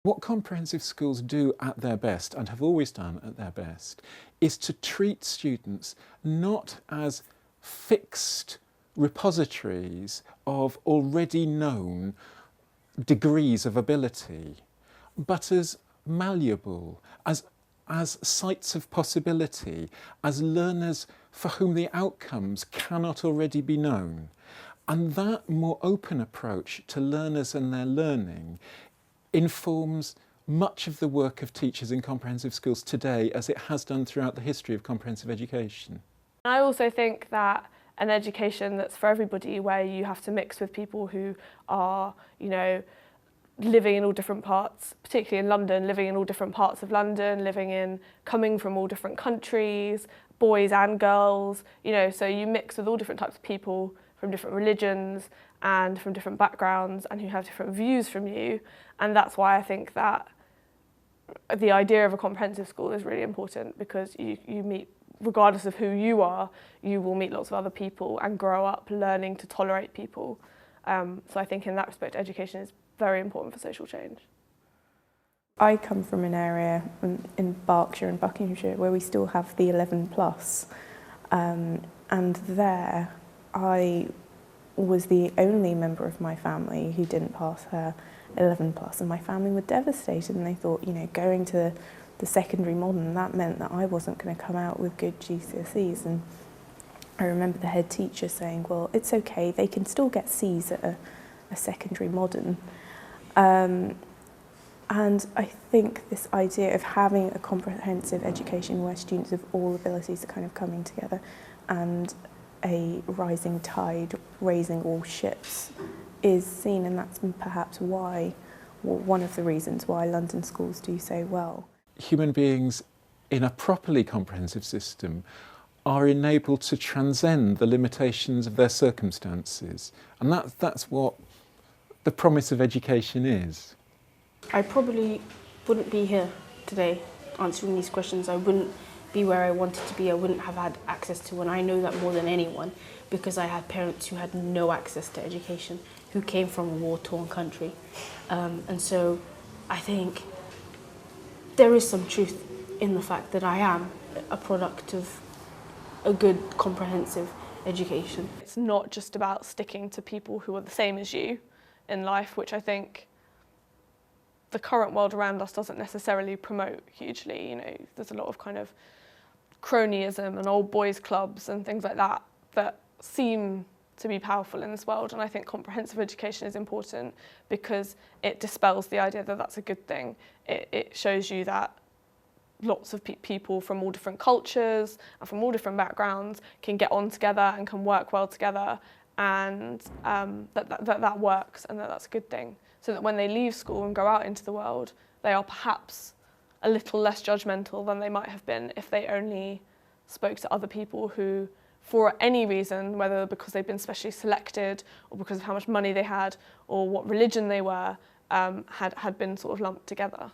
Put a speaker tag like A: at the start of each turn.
A: What comprehensive schools do at their best, and have always done at their best, is to treat students not as fixed repositories of already known degrees of ability, but as malleable, as sites of possibility, as learners for whom the outcomes cannot already be known. And that more open approach to learners and their learning informs much of the work of teachers in comprehensive schools today, as it has done throughout the history of comprehensive education.
B: I also think that an education that's for everybody, where you have to mix with people who are, living in all different parts, particularly in London, living in all different parts of London, coming from all different countries, boys and girls, so you mix with all different types of people from different religions and from different backgrounds and who have different views from you. And that's why I think that the idea of a comprehensive school is really important, because you meet, regardless of who you are, you will meet lots of other people and grow up learning to tolerate people. So I think in that respect, education is very important for social change.
C: I come from an area in Berkshire and Buckinghamshire where we still have the 11 plus, and there I was the only member of my family who didn't pass her 11 plus, and my family were devastated, and they thought, going to the secondary modern, that meant that I wasn't going to come out with good GCSEs. And I remember the head teacher saying, well, it's okay, they can still get C's at a secondary modern. And I think this idea of having a comprehensive education where students of all abilities are kind of coming together, and a rising tide raising all ships, is seen, and that's perhaps why, one of the reasons why London schools do so well.
A: Human beings in a properly comprehensive system are enabled to transcend the limitations of their circumstances, and that's what the promise of education is.
D: I probably wouldn't be here today answering these questions. I wouldn't be where I wanted to be. I wouldn't have had access to, and I know that more than anyone, because I had parents who had no access to education, who came from a war-torn country. And so I think there is some truth in the fact that I am a product of a good comprehensive education.
B: It's not just about sticking to people who are the same as you in life, which I think the current world around us doesn't necessarily promote hugely. There's a lot of kind of cronyism and old boys clubs and things like that that seem to be powerful in this world, and I think comprehensive education is important because it dispels the idea that that's a good thing. It shows you that lots of people from all different cultures and from all different backgrounds can get on together and can work well together, and that works, and that's a good thing. So that when they leave school and go out into the world, they are perhaps a little less judgmental than they might have been if they only spoke to other people who, for any reason, whether because they've been specially selected or because of how much money they had or what religion they were, had been sort of lumped together.